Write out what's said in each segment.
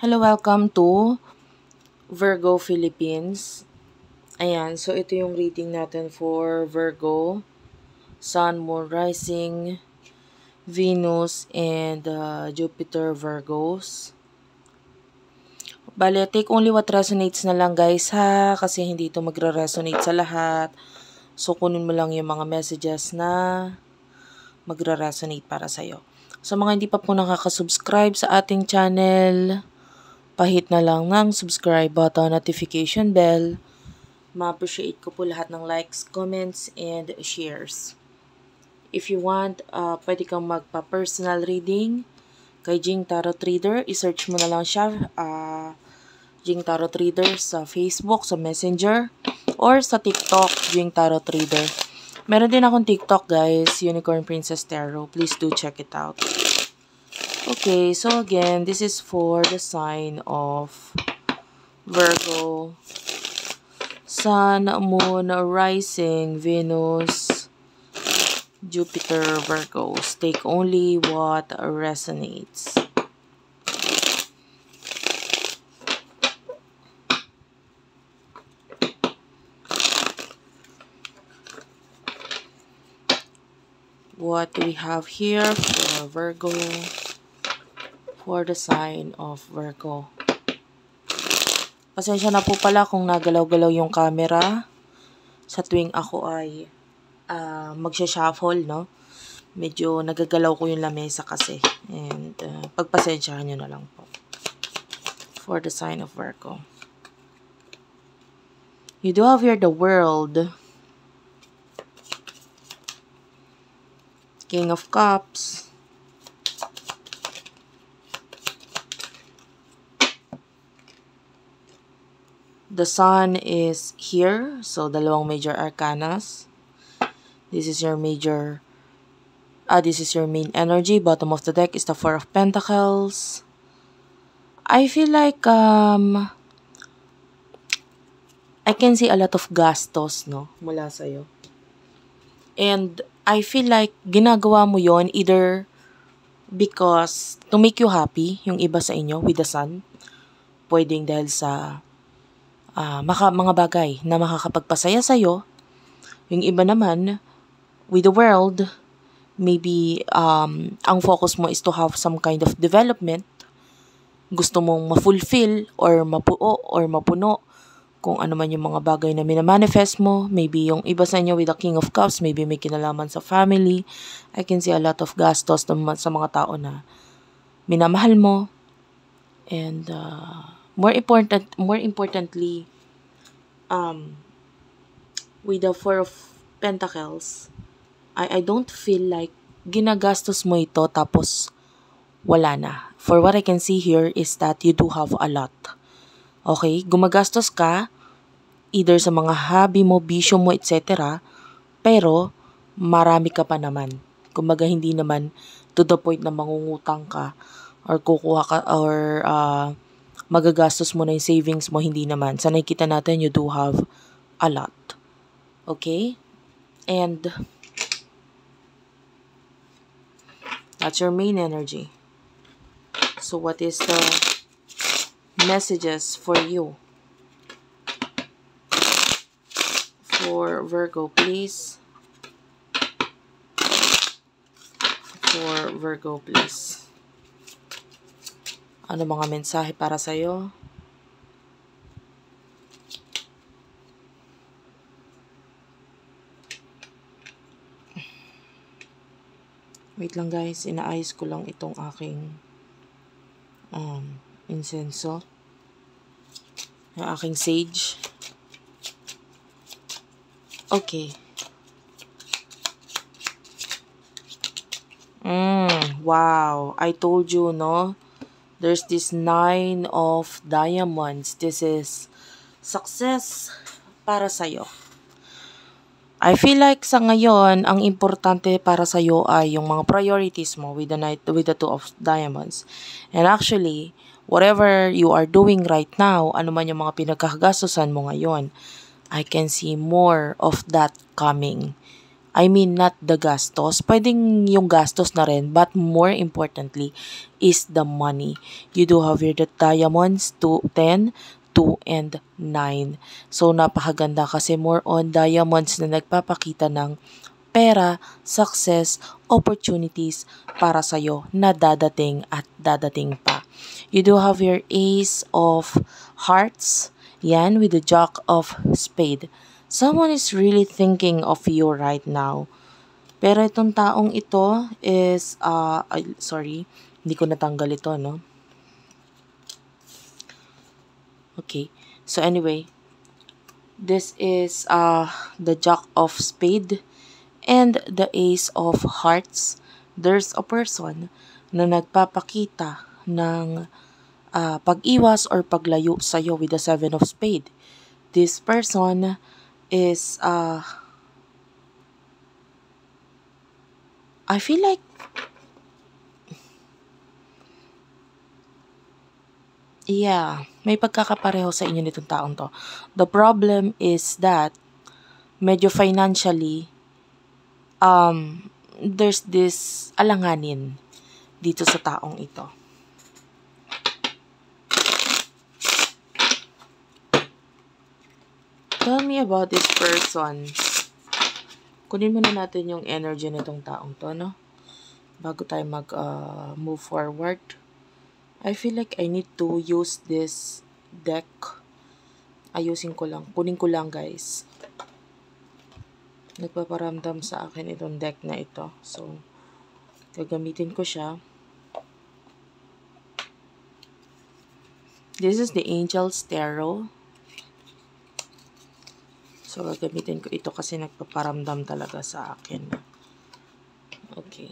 Hello, welcome to Virgo Philippines. Ayan, so ito yung reading natin for Virgo, Sun, Moon, Rising, Venus, and Jupiter Virgos. Bale, take only what resonates na lang guys ha, kasi hindi ito magre-resonate sa lahat. So, kunin mo lang yung mga messages na magre-resonate para sa'yo. Sa mga hindi pa po nakaka-subscribe sa ating channel, pahit na lang ng subscribe button, notification bell. Ma-appreciate ko po lahat ng likes, comments, and shares. If you want, pwede kang magpa-personal reading kay Jing Tarot Reader. I-search mo na lang siya, Jing Tarot Reader sa Facebook, sa Messenger, or sa TikTok, Jing Tarot Reader. Meron din akong TikTok guys, Unicorn Princess Tarot. Please do check it out. Okay, so again, this is for the sign of Virgo. Sun, Moon, Rising, Venus, Jupiter, Virgos. Take only what resonates. What do we have here for Virgo? For the sign of Virgo. Pasensya na po pala kung nagalaw-galaw yung camera sa tuwing ako ay magsha-shuffle, no? Medyo nagagalaw ko yung lamesa kasi. And pagpasensyahan nyo na lang po. For the sign of Virgo. You do have here the World. King of Cups. The Sun is here. So, dalawang major arcanas. This is your major... this is your main energy. Bottom of the deck is the Four of Pentacles. I feel like... I can see a lot of gastos, no? Mula sa'yo. And I feel like ginagawa mo yon either because to make you happy, yung iba sa inyo with the Sun. Pwedeng dahil sa mga bagay na makakapagpasaya sa'yo. Yung iba naman, with the World, maybe ang focus mo is to have some kind of development. Gusto mong ma-fulfill or mapuo or mapuno kung ano man yung mga bagay na minamanifest mo. Maybe yung iba sa inyo with the King of Cups, maybe may kinalaman sa family. I can see a lot of gastos sa mga tao na minamahal mo. And more importantly, with the Four of Pentacles, I don't feel like ginagastos mo ito tapos wala na. For what I can see here is that you do have a lot. Okay? Gumagastos ka either sa mga hobby mo, bisyo mo, etc. Pero marami ka pa naman. Kumbaga hindi naman to the point na mangungutang ka or kukuha ka or magagastos mo na yung savings mo, hindi naman. Sa nakikita natin, you do have a lot. Okay? And that's your main energy. So what is the messages for you? For Virgo, please. For Virgo, please. Ano mga mensahe para sa'yo? Wait lang guys, inaayos ko lang itong aking insenso. Yung aking sage. Okay. Wow. I told you, no? There's this 9 of Diamonds. This is success para sa'yo. I feel like sa ngayon, ang importante para sa'yo ay yung mga priorities mo with the Two of Diamonds. And actually, whatever you are doing right now, ano man yung mga pinagkakagastusan mo ngayon, I can see more of that coming. I mean, not the gastos. Pwedeng yung gastos na rin, but more importantly is the money. You do have here the diamonds, 2, 10, 2, and 9. So, napakaganda kasi more on diamonds na nagpapakita ng pera, success, opportunities para sa'yo na dadating at dadating pa. You do have your Ace of Hearts, yan, with the Jack of Spade. Someone is really thinking of you right now. Pero itong taong ito is, sorry, hindi ko natanggal ito, no? Okay, so anyway, this is the Jack of Spade and the Ace of Hearts. There's a person na nagpapakita ng pag-iwas or paglayo sa'yo with the Seven of Spade. This person is, I feel like, yeah, may pagkakapareho sa inyo nitong taong to. The problem is that, medyo financially, there's this alanganin dito sa taong ito. Tell me about this person. Kunin muna natin yung energy nitong taong to, no? Bago tayo move forward. I feel like I need to use this deck. Ayusin ko lang. Kunin ko lang, guys. Nagpaparamdam sa akin itong deck na ito. So, gagamitin ko siya. This is the Angel's Tarot. So, gagamitin ko ito kasi nagpaparamdam talaga sa akin. Okay.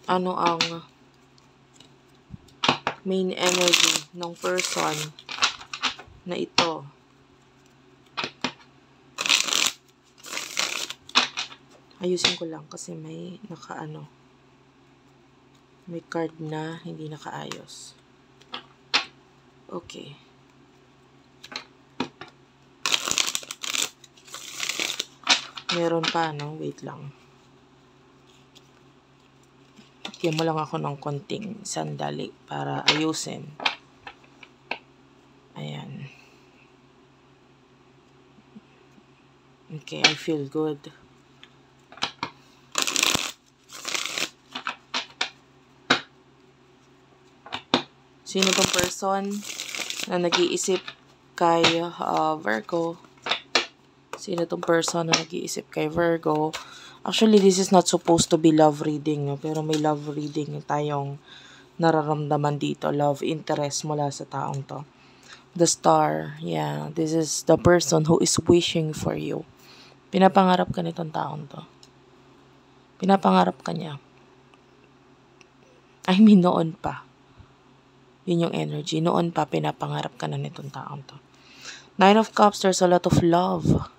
Ano ang main energy ng person na ito? Ayusin ko lang kasi may may card na hindi nakaayos. Okay. Meron pa, no? Wait lang. Bigyan mo lang ako ng konting sandali para ayusin. Ayan. Okay, I feel good. Sino tong person na nag-iisip kay Virgo? Sino tong person na nag-iisip kay Virgo? Actually, this is not supposed to be love reading, no? Pero may love reading tayong nararamdaman dito. Love interest mula sa taong to. The Star. Yeah, this is the person who is wishing for you. Pinapangarap ka nitong taong to. Pinapangarap ka niya. I mean, noon pa. Yun yung energy. Noon pa, pinapangarap ka na nitong taong to. Nine of Cups, there's a lot of love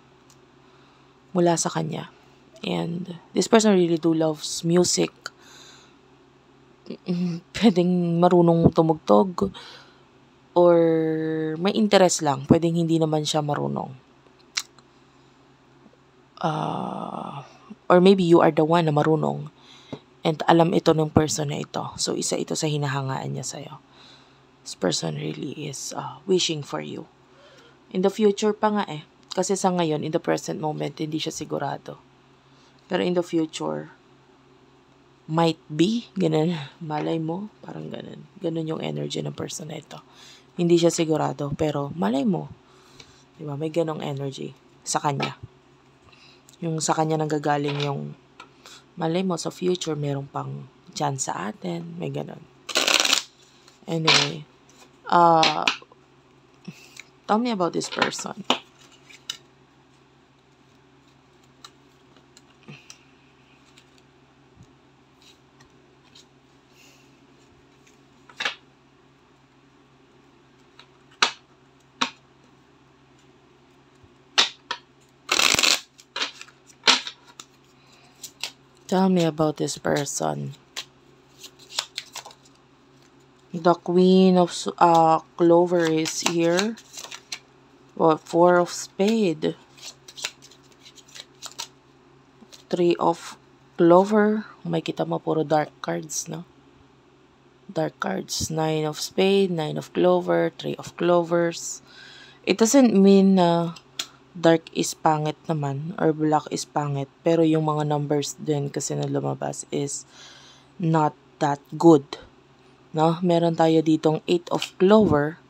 mula sa kanya. And this person really do loves music. Pwedeng marunong tumugtog or may interest lang. Pwedeng hindi naman siya marunong. Or maybe you are the one na marunong and alam ito ng person na ito. So, isa ito sa hinahangaan niya sa'yo. This person really is wishing for you. In the future pa nga eh. Kasi sa ngayon, in the present moment, hindi siya sigurado. Pero in the future, might be, ganun, malay mo, parang ganun. Ganun yung energy ng person na ito. Hindi siya sigurado, pero malay mo. Diba? May ganong energy sa kanya. Yung sa kanya nanggagaling yung, malay mo, sa future, merong pang chance sa atin. May ganon. Anyway, tell me about this person. Tell me about this person. The Queen of Clover is here. Well, Four of Spade. Three of Clover. May kita mo puro dark cards, no? Dark cards. Nine of Spade, Nine of Clover, Three of Clovers. It doesn't mean na dark is pangit naman or black is pangit. Pero yung mga numbers din kasi na lumabas is not that good. No? Meron tayo ditong 8 of Clover.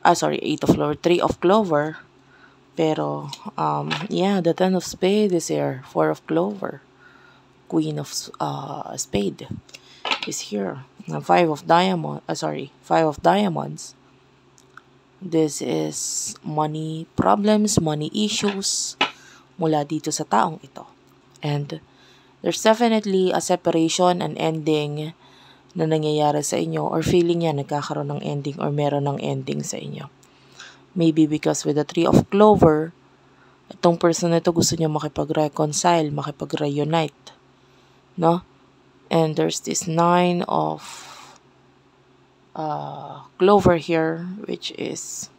8 of Clover. 3 of Clover. Pero, the 10 of Spade is here. 4 of Clover. Queen of Spade is here. 5 of Diamond. 5 of Diamonds. This is money problems, money issues mula dito sa taong ito. And there's definitely a separation and ending na nangyayari sa inyo or feeling niya nagkakaroon ng ending or meron ng ending sa inyo. Maybe because with the 3 of Clover, itong person na ito gusto niya makipag-reconcile, makipag-reunite. No? And there's this 9 of Clover here, which is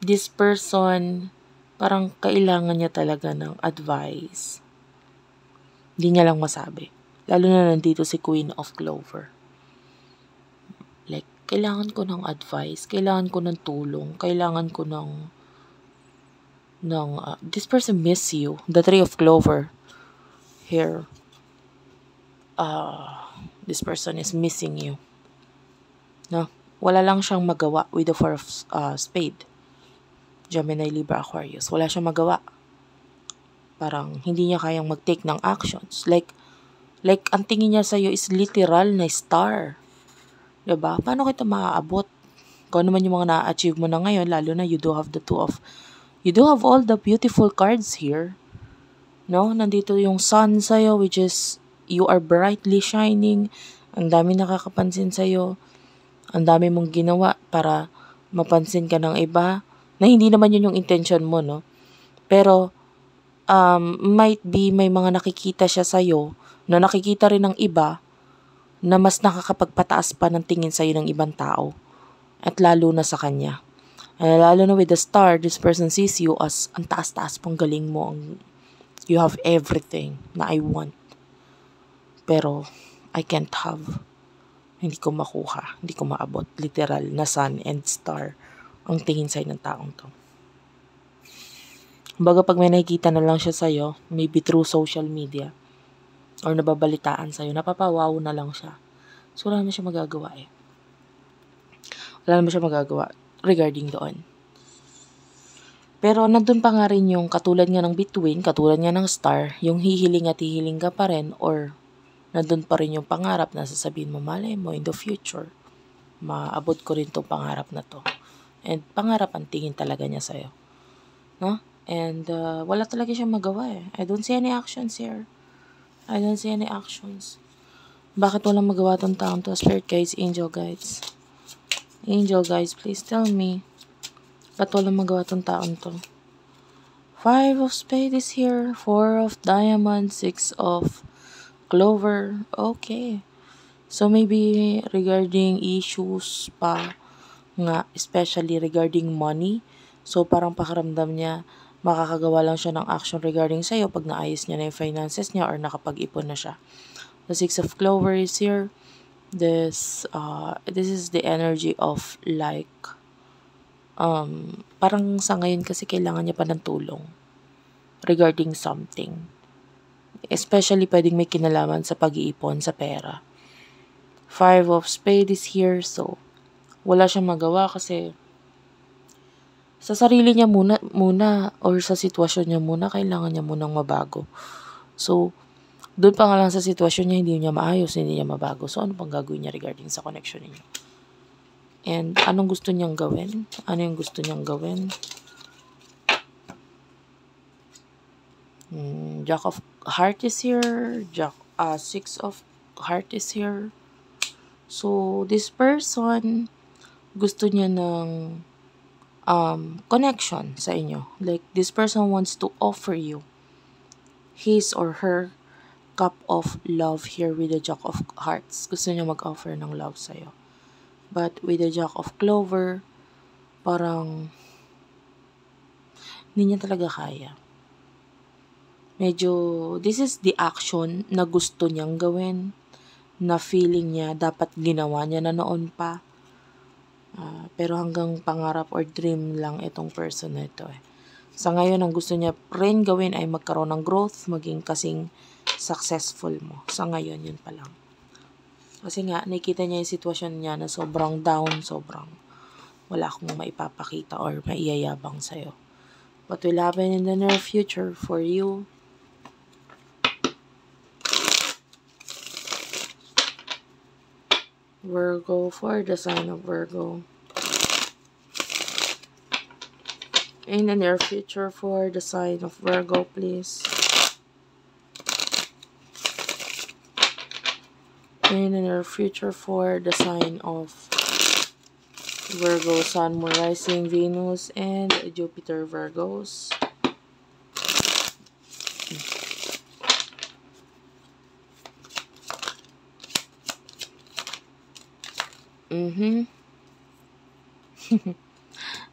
this person, parang kailangan niya talaga ng advice. Hindi niya lang masabi. Lalo na nandito si Queen of Clover. Like, kailangan ko ng advice, kailangan ko ng tulong, kailangan ko ng this person miss you. The 3 of Clover here. This person is missing you. No? Wala lang siyang magawa with the 4 of Spade. Gemini, Libra, Aquarius. Wala siyang magawa. Parang hindi niya kayang mag-take ng actions. Like ang tingin niya sa'yo is literal na star. Diba? Paano kita maaabot? Kung ano man yung mga na-achieve mo na ngayon, lalo na you do have all the beautiful cards here. No? Nandito yung sun sa'yo, which is, you are brightly shining. Ang dami nakakapansin sa'yo. Ang dami mong ginawa para mapansin ka ng iba. Na hindi naman yun yung intention mo, no? Pero, might be may mga nakikita siya sa'yo na nakikita rin ng iba na mas nakakapagpataas pa ng tingin sa'yo ng ibang tao. At lalo na sa kanya. And lalo na with the star, this person sees you as ang taas-taas pang galing mo. You have everything na I want. Pero, I can't have. Hindi ko makuha. Hindi ko maabot. Literal na sun and star ang tingin sa'yo ng taong to. Kumbaga pag may nakikita na lang siya sa'yo, maybe through social media, or nababalitaan sa'yo, napapawaw na lang siya. So, wala naman siya magagawa eh. Wala naman siya magagawa regarding doon. Pero nandun pa nga rin yung katulad nga ng bituin, katulad nga ng star, yung hihiling at hihiling ka pa rin, or nandun pa rin yung pangarap na sasabihin mo, malay mo, in the future, maabot ko rin tong pangarap na to. And pangarap ang tingin talaga niya sa'yo. No? And wala talaga siyang magawa eh. I don't see any actions here. I don't see any actions. Bakit walang magawa tong taong to? Spirit guides, angel guides. Angel guides, please tell me. Bakit walang magawa tong taong to? 5 of Spades is here. 4 of Diamonds. 6 of Clover. Okay. So maybe regarding issues pa nga, especially regarding money. So parang pakiramdam niya, makakagawa lang siya ng action regarding sa'yo pag naayos niya na yung finances niya or nakapag-ipon na siya. The 6 of Clover is here. This is the energy of like, parang sa ngayon kasi kailangan niya pa ng tulong regarding something. Especially pwedeng may kinalaman sa pag-iipon sa pera. 5 of Spades is here, so wala siyang magawa kasi sa sarili niya muna or sa sitwasyon niya muna, kailangan niya munang mabago. So, doon pa nga lang sa sitwasyon niya, hindi niya maayos, hindi niya mabago. So, ano pang gagawin niya regarding sa connection niya? And anong gusto niyang gawin? Ano yung gusto niyang gawin? Jack of Heart is here. 6 of Heart is here. So, this person, gusto niya ng connection sa inyo. Like, this person wants to offer you his or her cup of love here with the Jack of Hearts. Gusto niya mag-offer ng love sa'yo. But with the Jack of Clover, parang Hindi niya talaga kaya. Medyo, this is the action na gusto niyang gawin, na feeling niya dapat ginawa niya na noon pa. Pero hanggang pangarap or dream lang itong person na ito eh. Sa ngayon, ang gusto niya rin gawin ay magkaroon ng growth, maging kasing successful mo. Sa ngayon, yun pa lang. Kasi nga, nakikita niya yung sitwasyon niya na sobrang down, sobrang wala akong maipapakita or maiyayabang sa'yo. What will happen in the near future for you? Virgo, for the sign of Virgo. In the near future for the sign of Virgo, please. In the near future for the sign of Virgo, Sun, Moon, Rising, Venus, and Jupiter, Virgos.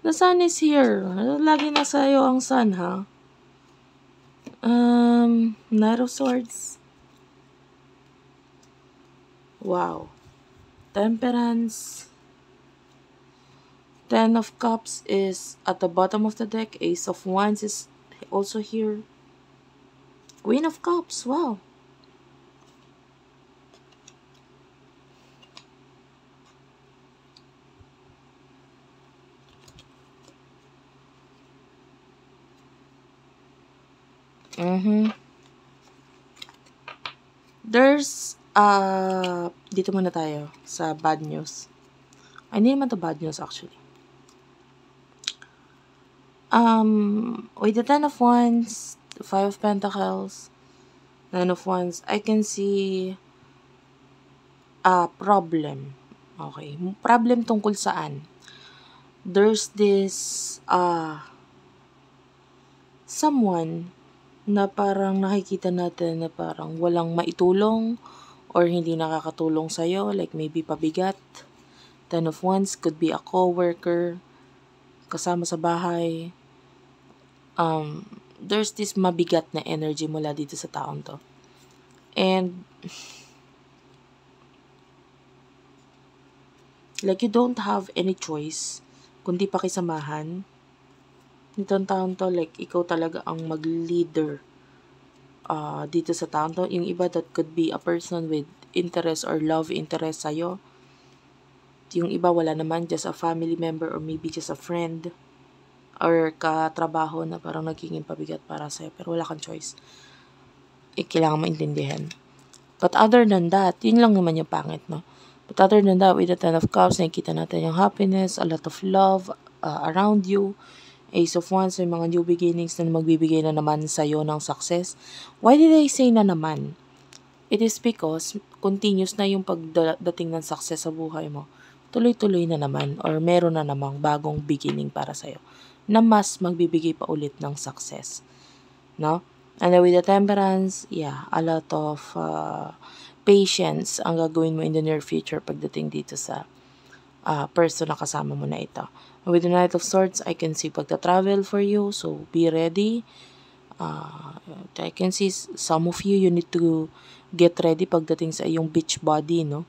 The sun is here. Lagi nasa iyo ang sun, ha? Knight of Swords. Wow. Temperance. Ten of Cups is at the bottom of the deck. Ace of Wands is also here. Queen of Cups. Wow. There's, dito muna tayo sa bad news. Hindi naman to bad news actually. With the Ten of Wands, the Five of Pentacles, Nine of Wands, I can see a problem. Okay. Problem tungkol saan? There's this, someone na parang nakikita natin na parang walang maitulong or hindi nakakatulong sa'yo, like maybe pabigat. Ten of Wands could be a co-worker, kasama sa bahay. There's this mabigat na energy mula dito sa taong to. And like you don't have any choice kundi pakisamahan nitong taon to, like ikaw talaga ang mag-leader dito sa taon to. Yung iba, that could be a person with interest or love interest sa'yo. Yung iba wala naman, just a family member or maybe just a friend or katrabaho na parang nagiging pabigat para sa'yo pero wala kang choice. Kailangan mo intindihan. But other than that, yun lang naman yung pangit, no? But other than that, with the Ten of Cups, nakikita natin yung happiness, a lot of love around you. Ace of Wands, may mga new beginnings na magbibigay na naman sa'yo ng success. Why did I say na naman? It is because continuous na yung pagdating ng success sa buhay mo. Tuloy-tuloy na naman or meron na namang bagong beginning para sa'yo na mas magbibigay pa ulit ng success. No? And then with the Temperance, yeah, a lot of patience ang gagawin mo in the near future pagdating dito sa person na kasama mo na ito. With the Knight of Swords, I can see pagta-travel for you, so be ready. I can see some of you need to get ready pagdating sa iyong beach body, no?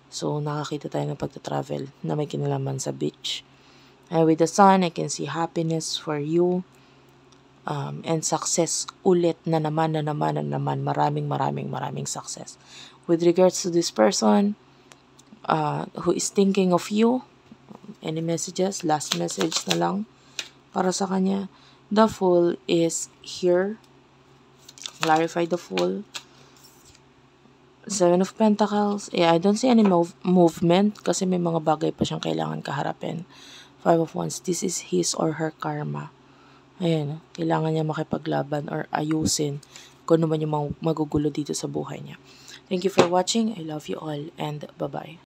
So, nakakita tayo ng pagta-travel na may kinalaman sa beach. And with the Sun, I can see happiness for you. And success ulit na naman. Maraming success. With regards to this person who is thinking of you, any messages, last message na lang para sa kanya. The Fool is here. Clarify the Fool. Seven of Pentacles. Yeah, I don't see any movement kasi may mga bagay pa siyang kailangan kaharapin. Five of Wands. This is his or her karma. Ayan, kailangan niya makipaglaban or ayusin kung ano man yung magugulo dito sa buhay niya. Thank you for watching. I love you all and bye-bye.